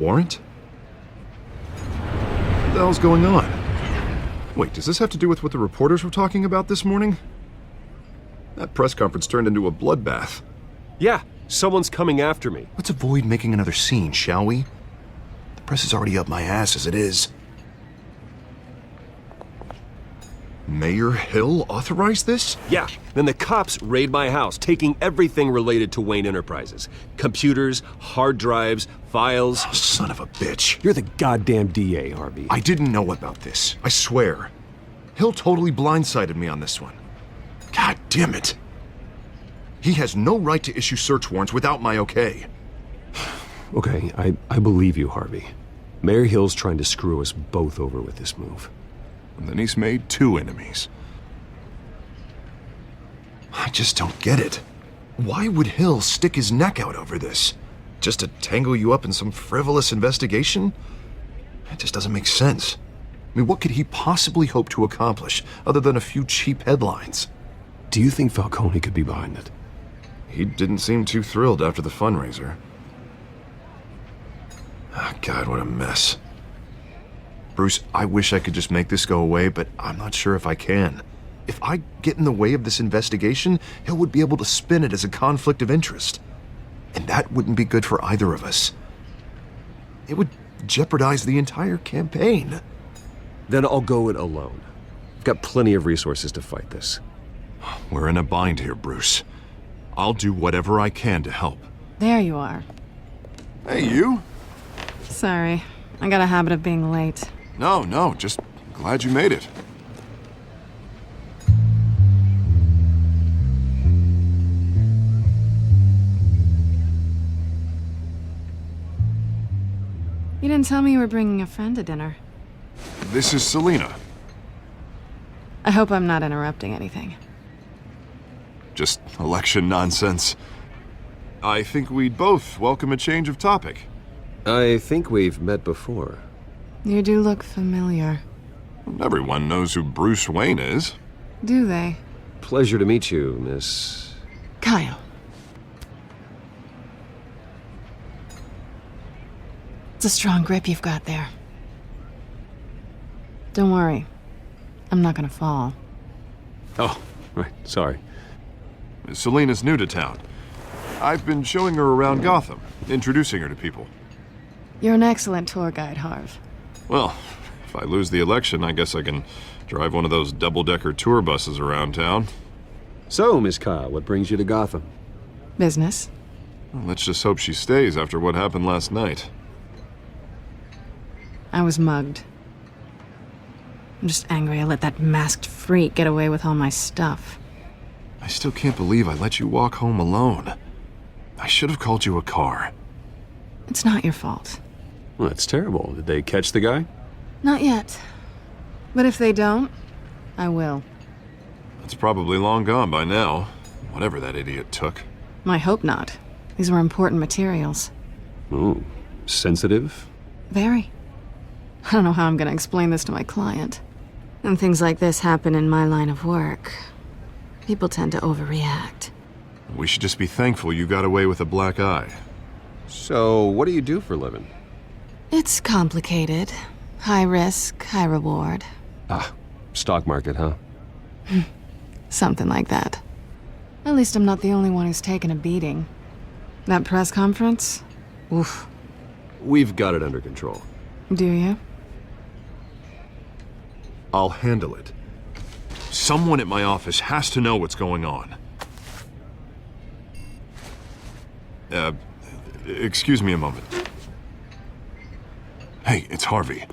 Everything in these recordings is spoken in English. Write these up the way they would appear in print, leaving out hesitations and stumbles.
warrant? What the hell's going on? Wait, does this have to do with what the reporters were talking about this morning? That press conference turned into a bloodbath. Yeah, someone's coming after me. Let's avoid making another scene, shall we? The press is already up my ass as it is. Mayor Hill authorized this? Yeah, then the cops raid my house, taking everything related to Wayne Enterprises. Computers, hard drives, files. Oh, son of a bitch. You're the goddamn DA, Harvey. I didn't know about this. I swear. Hill totally blindsided me on this one. God damn it. He has no right to issue search warrants without my okay. Okay, I believe you, Harvey. Mayor Hill's trying to screw us both over with this move. And then he's made 2 enemies. I just don't get it. Why would Hill stick his neck out over this? Just to tangle you up in some frivolous investigation? It just doesn't make sense. I mean, what could he possibly hope to accomplish other than a few cheap headlines? Do you think Falcone could be behind it? He didn't seem too thrilled after the fundraiser. Ah, God, what a mess. Bruce, I wish I could just make this go away, but I'm not sure if I can. If I get in the way of this investigation, Hill would be able to spin it as a conflict of interest. And that wouldn't be good for either of us. It would jeopardize the entire campaign. Then I'll go it alone. I've got plenty of resources to fight this. We're in a bind here, Bruce. I'll do whatever I can to help. There you are. Hey, you? Sorry, I got a habit of being late. No, just glad you made it. You didn't tell me you were bringing a friend to dinner. This is Selena. I hope I'm not interrupting anything. Just election nonsense. I think we'd both welcome a change of topic. I think we've met before. You do look familiar. Everyone knows who Bruce Wayne is. Do they? Pleasure to meet you, Miss... Kyle. It's a strong grip you've got there. Don't worry. I'm not gonna fall. Oh, right, sorry. Selena's new to town. I've been showing her around Gotham, introducing her to people. You're an excellent tour guide, Harv. Well, if I lose the election, I guess I can drive one of those double-decker tour buses around town. So, Miss Kyle, what brings you to Gotham? Business. Well, let's just hope she stays after what happened last night. I was mugged. I'm just angry I let that masked freak get away with all my stuff. I still can't believe I let you walk home alone. I should have called you a car. It's not your fault. Well, that's terrible. Did they catch the guy? Not yet. But if they don't, I will. It's probably long gone by now, whatever that idiot took. I hope not. These were important materials. Ooh, sensitive? Very. I don't know how I'm gonna explain this to my client. And things like this happen in my line of work. People tend to overreact. We should just be thankful you got away with a black eye. So, what do you do for a living? It's complicated. High risk, high reward. Ah, stock market, huh? Something like that. At least I'm not the only one who's taken a beating. That press conference? Oof. We've got it under control. Do you? I'll handle it. Someone at my office has to know what's going on. Excuse me a moment. Hey, it's Harvey.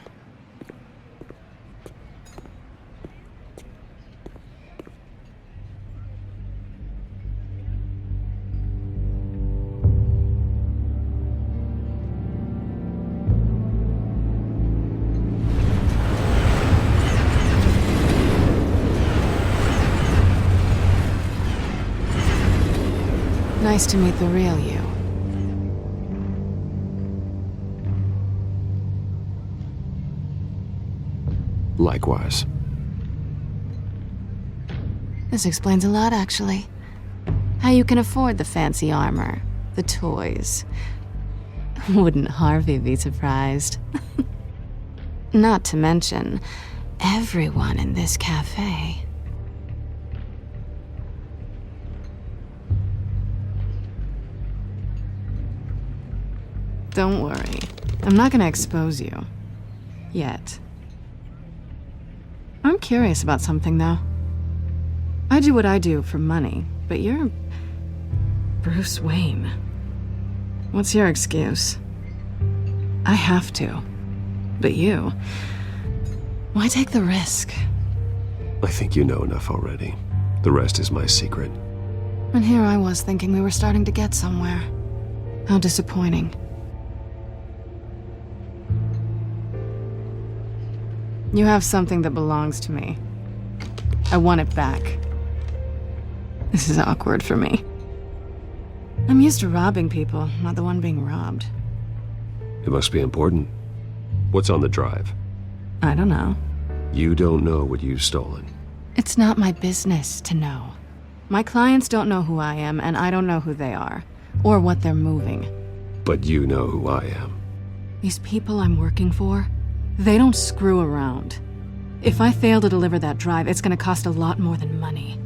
Nice to meet the real you. Likewise. This explains a lot, actually. How you can afford the fancy armor, the toys. Wouldn't Harvey be surprised? Not to mention, everyone in this cafe. Don't worry. I'm not gonna expose you. Yet. I'm curious about something, though. I do what I do for money, but you're... Bruce Wayne. What's your excuse? I have to. But you... Why take the risk? I think you know enough already. The rest is my secret. And here I was thinking we were starting to get somewhere. How disappointing. You have something that belongs to me. I want it back. This is awkward for me. I'm used to robbing people, not the one being robbed. It must be important. What's on the drive? I don't know. You don't know what you've stolen. It's not my business to know. My clients don't know who I am, and I don't know who they are, or what they're moving. But you know who I am. These people I'm working for, they don't screw around. If I fail to deliver that drive, it's gonna cost a lot more than money.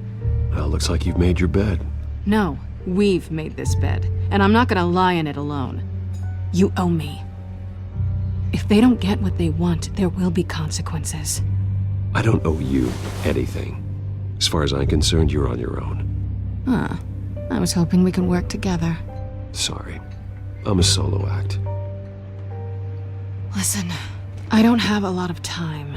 Well, looks like you've made your bed. No, we've made this bed, and I'm not gonna lie in it alone. You owe me. If they don't get what they want, there will be consequences. I don't owe you anything. As far as I'm concerned, you're on your own. Huh. I was hoping we could work together. Sorry. I'm a solo act. Listen, I don't have a lot of time.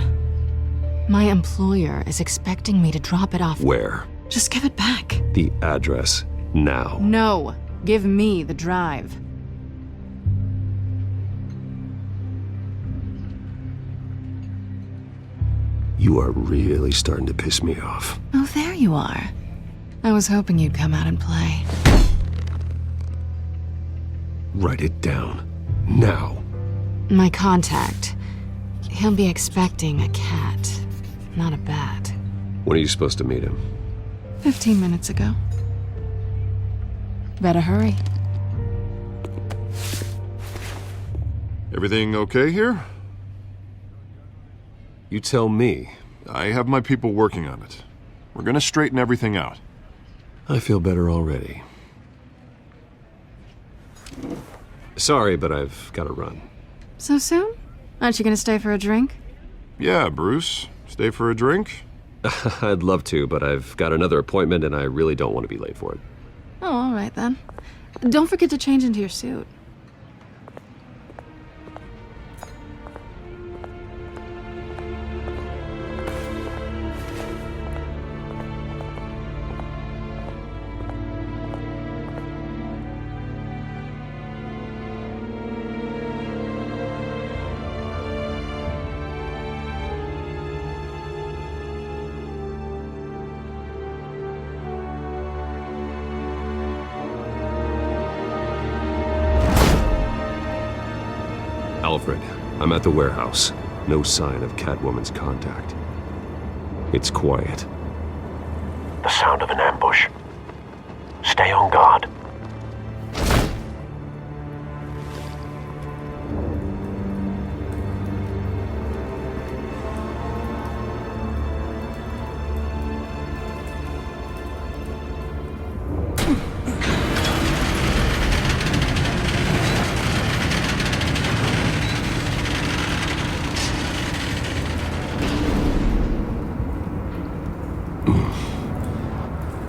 My employer is expecting me to drop it off. Where? Just give it back. The address, now. No, give me the drive. You are really starting to piss me off. Oh, there you are. I was hoping you'd come out and play. Write it down. Now. My contact. He'll be expecting a cat, not a bat. When are you supposed to meet him? 15 minutes ago. Better hurry. Everything okay here? You tell me. I have my people working on it. We're gonna straighten everything out. I feel better already. Sorry, but I've got to run. So soon? Aren't you gonna stay for a drink? Yeah, Bruce. Stay for a drink? I'd love to, but I've got another appointment and I really don't want to be late for it. Oh, all right then. Don't forget to change into your suit. Alfred, I'm at the warehouse. No sign of Catwoman's contact. It's quiet. The sound of an ambush. Stay on guard.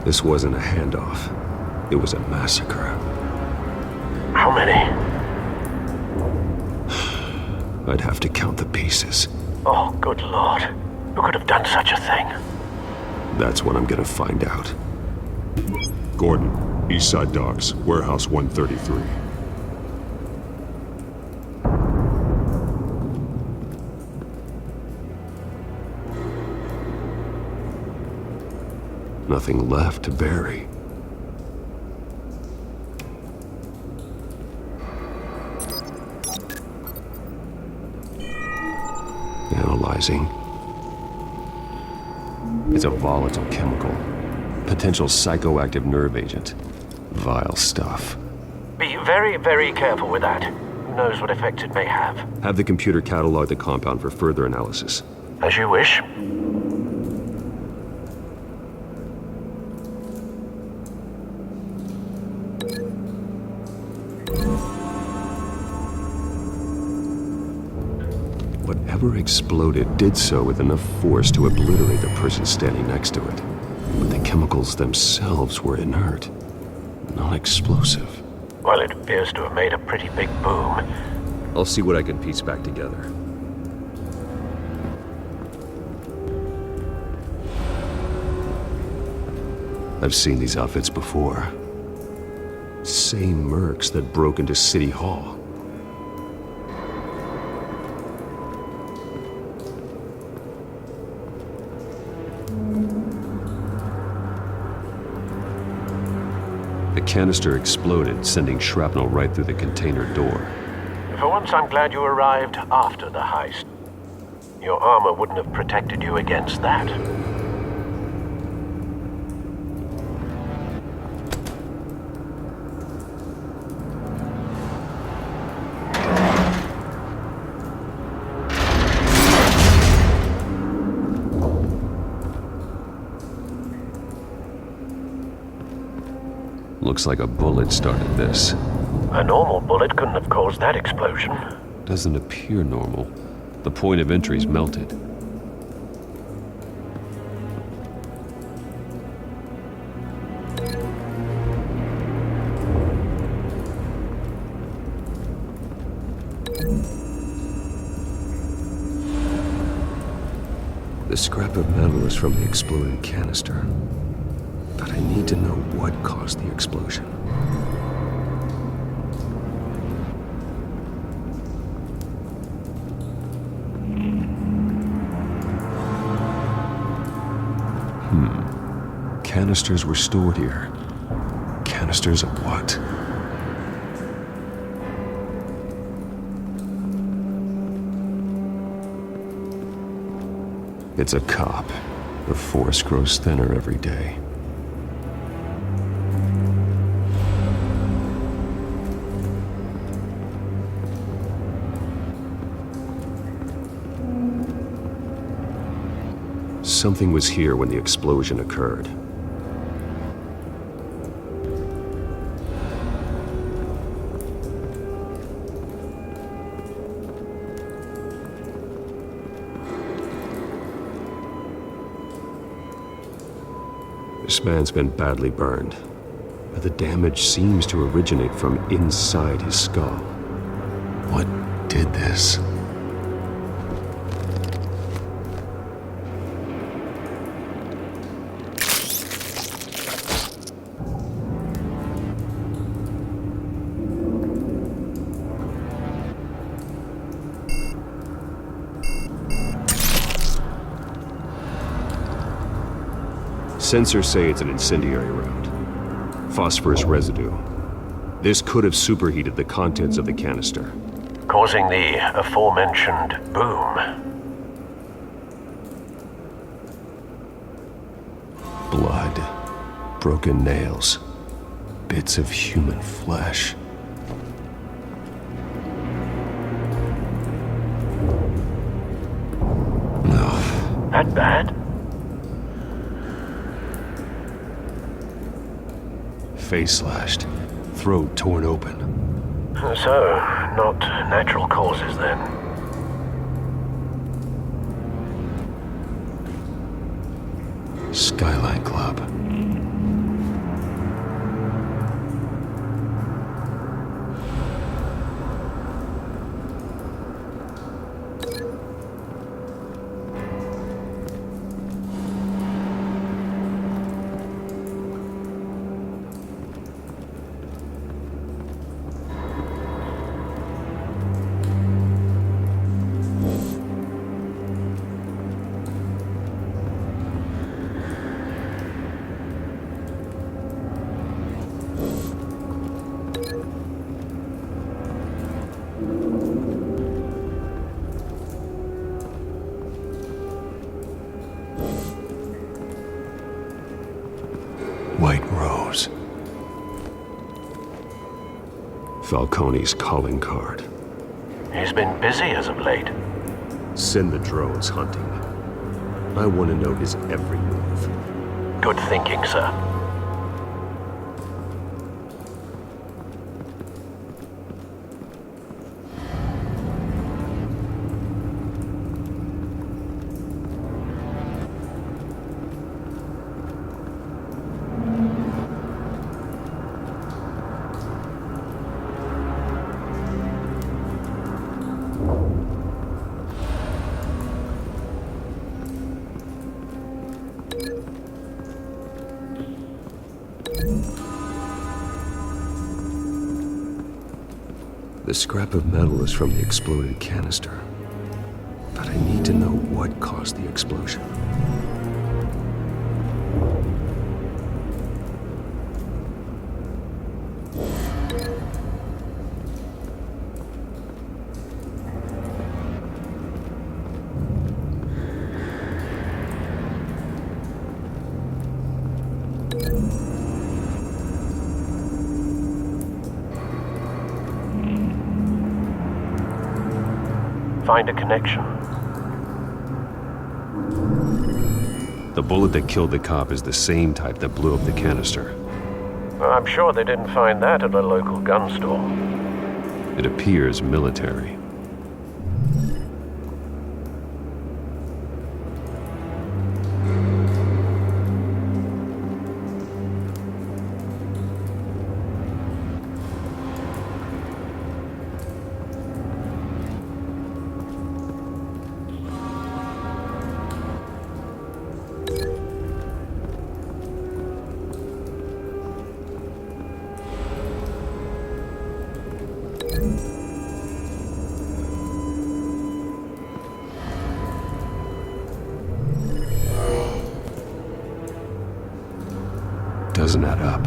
This wasn't a handoff. It was a massacre. How many? I'd have to count the pieces. Oh, good Lord. Who could have done such a thing? That's what I'm gonna find out. Gordon, Eastside Docks, Warehouse 133. Nothing left to bury. Analyzing. It's a volatile chemical. Potential psychoactive nerve agent. Vile stuff. Be very, very careful with that. knows what effects it may have. Have the computer catalog the compound for further analysis. As you wish. Whatever exploded did so with enough force to obliterate the person standing next to it. But the chemicals themselves were inert, not explosive. Well, it appears to have made a pretty big boom. I'll see what I can piece back together. I've seen these outfits before. Same mercs that broke into City Hall. The canister exploded, sending shrapnel right through the container door. For once, I'm glad you arrived after the heist. Your armor wouldn't have protected you against that. Looks like a bullet started this. A normal bullet couldn't have caused that explosion. Doesn't appear normal. The point of entry's melted. The scrap of metal is from the exploded canister. But I need to know what caused the explosion. Canisters were stored here. Canisters of what? It's a cop. The force grows thinner every day. Something was here when the explosion occurred. This man's been badly burned, but the damage seems to originate from inside his skull. What did this? Sensors say it's an incendiary round. Phosphorus residue. This could have superheated the contents of the canister. Causing the aforementioned boom. Blood. Broken nails. Bits of human flesh. No. That bad? Face slashed, throat torn open. So, not natural causes then. Skyline Club. White Rose. Falcone's calling card. He's been busy as of late. Send the drones hunting. I want to know his every move. Good thinking, sir. The scrap of metal is from the exploded canister. But I need to know what caused the explosion. Find a connection. The bullet that killed the cop is the same type that blew up the canister. I'm sure they didn't find that at a local gun store. It appears military. Doesn't add up.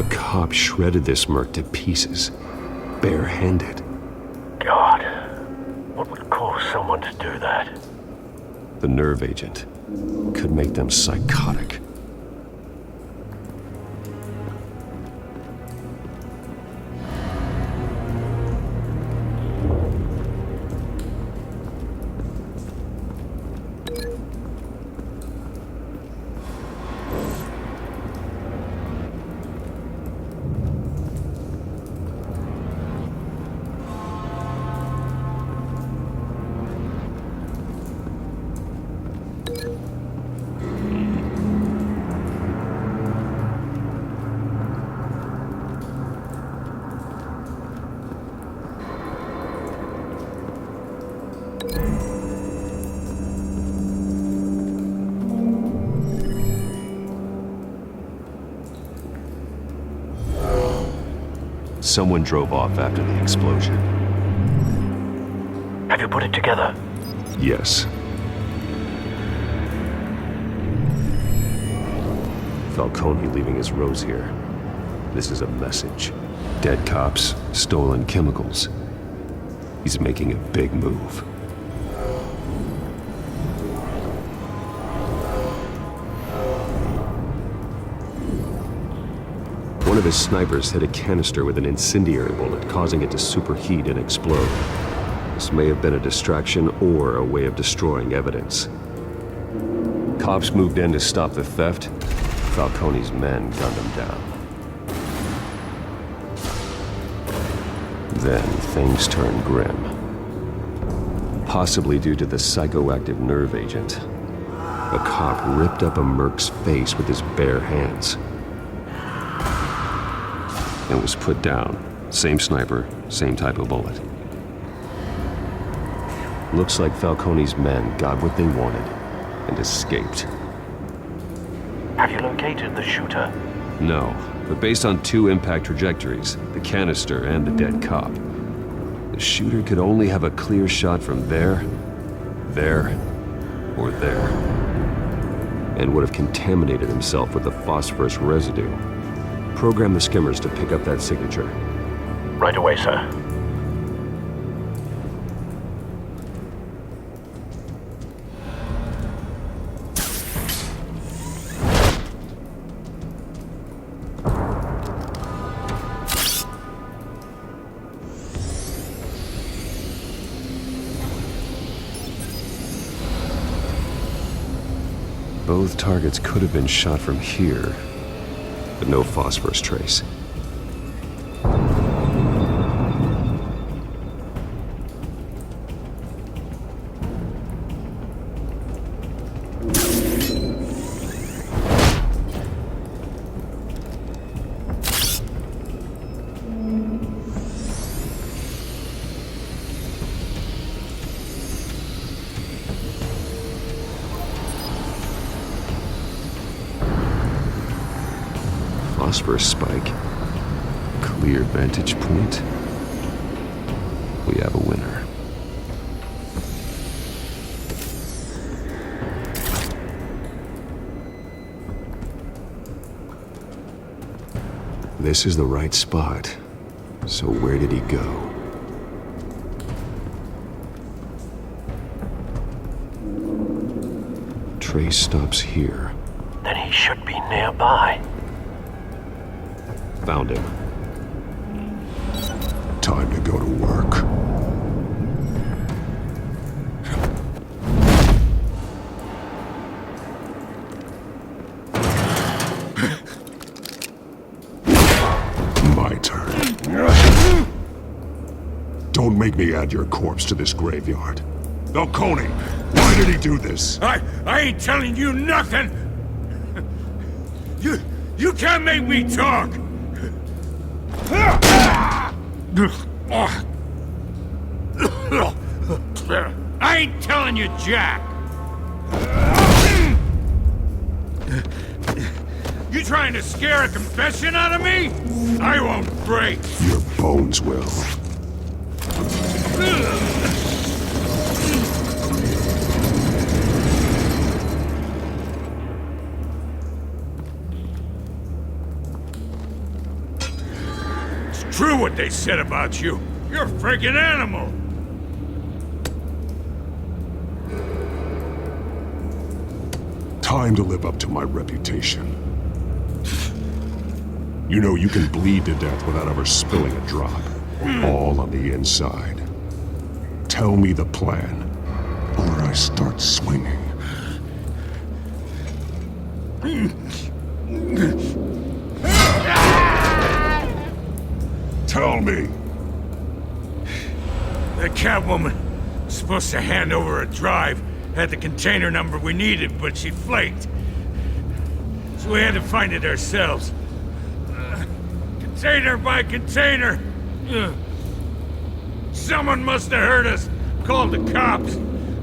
Cop shredded this merc to pieces, barehanded. God, what would cause someone to do that? The nerve agent could make them psychotic. Someone drove off after the explosion. Have you put it together? Yes. Falcone leaving his rose here. This is a message. Dead cops, stolen chemicals. He's making a big move. One of his snipers hit a canister with an incendiary bullet, causing it to superheat and explode. This may have been a distraction or a way of destroying evidence. Cops moved in to stop the theft. Falcone's men gunned him down. Then things turned grim. Possibly due to the psychoactive nerve agent. A cop ripped up a merc's face with his bare hands. And was put down. Same sniper, same type of bullet. Looks like Falcone's men got what they wanted and escaped. Have you located the shooter? No, but based on two impact trajectories, the canister and the dead cop, the shooter could only have a clear shot from there there or there, and would have contaminated himself with the phosphorus residue. Program the skimmers to pick up that signature. Right away, sir. Both targets could have been shot from here, but no phosphorus trace. Phosphorus spike. Clear vantage point. We have a winner. This is the right spot. So where did he go? Trace stops here. Then he should be nearby. Found him. Time to go to work. My turn. Don't make me add your corpse to this graveyard. Falcone, why did he do this? I ain't telling you nothing! You can't make me talk! I ain't telling you jack! You trying to scare a confession out of me? I won't break! Your bones will. True what they said about you. You're a freaking animal. Time to live up to my reputation. You know you can bleed to death without ever spilling a drop. All on the inside. Tell me the plan, or I start swinging. Tell me! The Catwoman was supposed to hand over a drive, had the container number we needed, but she flaked. So we had to find it ourselves. Container by container. Someone must have heard us, called the cops.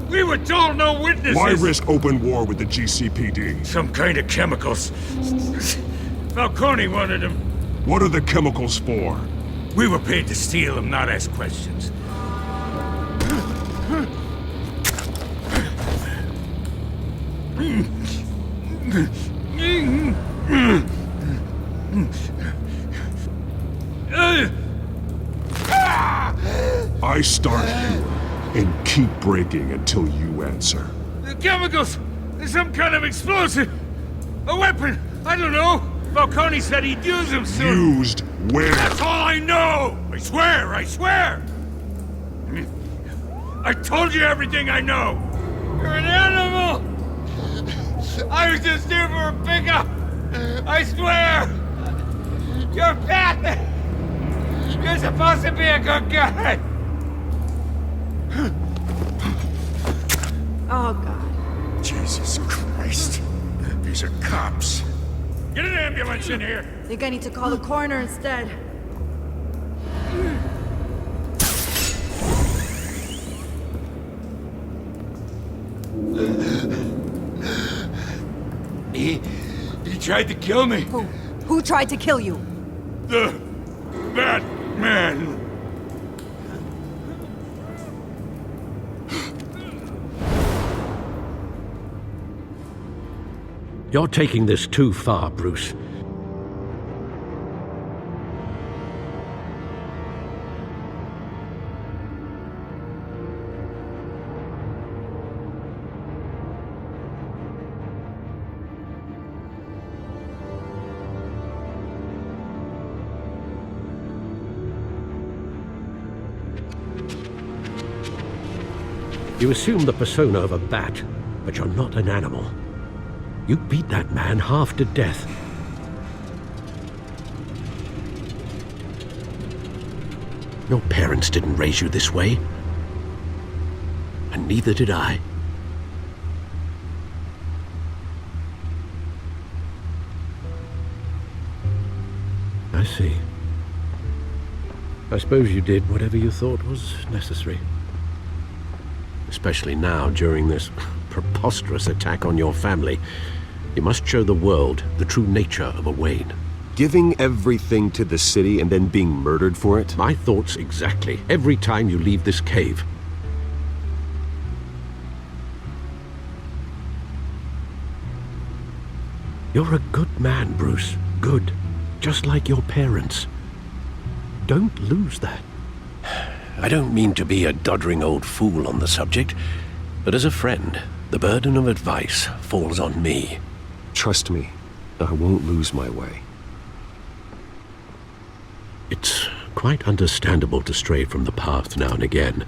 We were told no witnesses. Why risk open war with the GCPD? Some kind of chemicals. Falcone wanted them. What are the chemicals for? We were paid to steal them, not ask questions. I start here and keep breaking until you answer. The chemicals! There's some kind of explosive! A weapon! I don't know! Falcone said he'd use them soon! Used where? That's all I know! I swear! I swear! I told you everything I know! You're an animal! I was just here for a pickup! I swear! You're bad! You're supposed to be a good guy! Oh, God. Jesus Christ. These are cops. Get an ambulance in here! Think I need to call the coroner instead. He tried to kill me. Who tried to kill you? The Batman. You're taking this too far, Bruce. You assume the persona of a bat, but you're not an animal. You beat that man half to death. Your parents didn't raise you this way. And neither did I. I see. I suppose you did whatever you thought was necessary. Especially now, during this preposterous attack on your family. You must show the world the true nature of a Wayne. Giving everything to the city and then being murdered for it? My thoughts exactly, every time you leave this cave. You're a good man, Bruce. Good. Just like your parents. Don't lose that. I don't mean to be a doddering old fool on the subject, but as a friend, the burden of advice falls on me. Trust me, I won't lose my way. It's quite understandable to stray from the path now and again,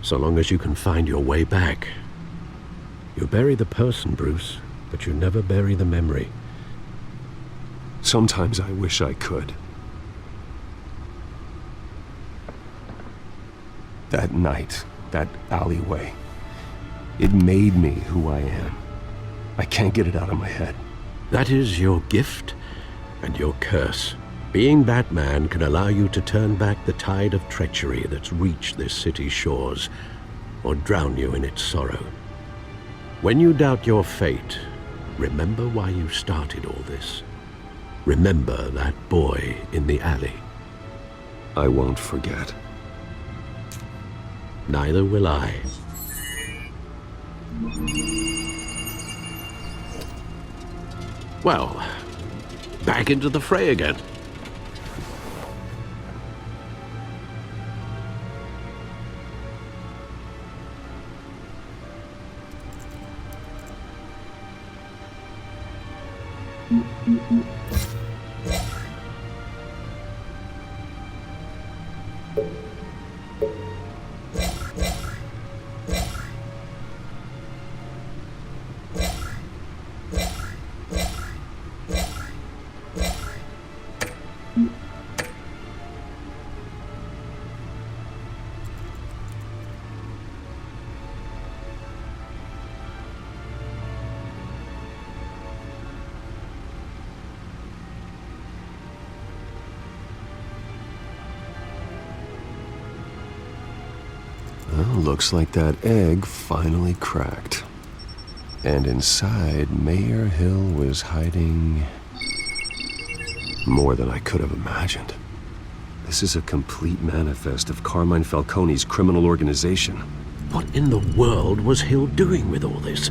so long as you can find your way back. You bury the person, Bruce, but you never bury the memory. Sometimes I wish I could. That night, that alleyway, it made me who I am. I can't get it out of my head. That is your gift and your curse. Being Batman can allow you to turn back the tide of treachery that's reached this city's shores, or drown you in its sorrow. When you doubt your fate, remember why you started all this. Remember that boy in the alley. I won't forget. Neither will I. Well, back into the fray again. Well, looks like that egg finally cracked. And inside, Mayor Hill was hiding more than I could have imagined. This is a complete manifest of Carmine Falcone's criminal organization. What in the world was Hill doing with all this?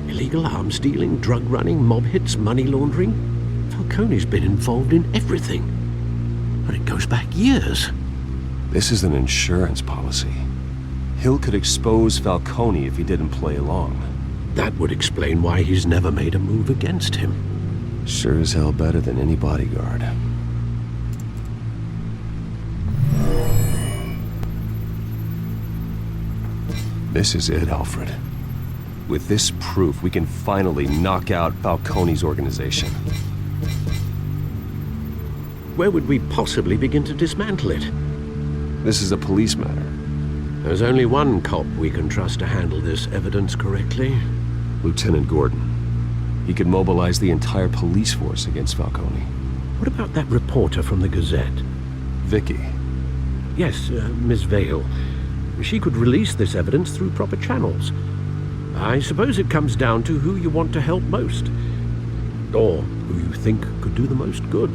Illegal arms dealing, drug running, mob hits, money laundering? Falcone's been involved in everything. And it goes back years. This is an insurance policy. Hill could expose Falcone if he didn't play along. That would explain why he's never made a move against him. Sure as hell better than any bodyguard. This is it, Alfred. With this proof, we can finally knock out Falcone's organization. Where would we possibly begin to dismantle it? This is a police matter. There's only one cop we can trust to handle this evidence correctly. Lieutenant Gordon. He could mobilize the entire police force against Falcone. What about that reporter from the Gazette? Vicky. Yes, Miss Vale. She could release this evidence through proper channels. I suppose it comes down to who you want to help most. Or who you think could do the most good.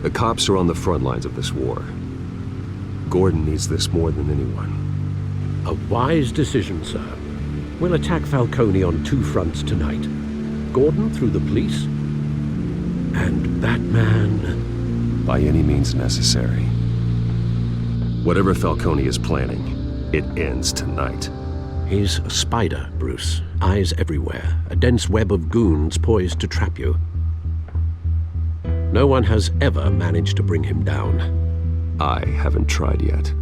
The cops are on the front lines of this war. Gordon needs this more than anyone. A wise decision, sir. We'll attack Falcone on 2 fronts tonight. Gordon through the police, and Batman... By any means necessary. Whatever Falcone is planning, it ends tonight. He's a spider, Bruce. Eyes everywhere. A dense web of goons poised to trap you. No one has ever managed to bring him down. I haven't tried yet.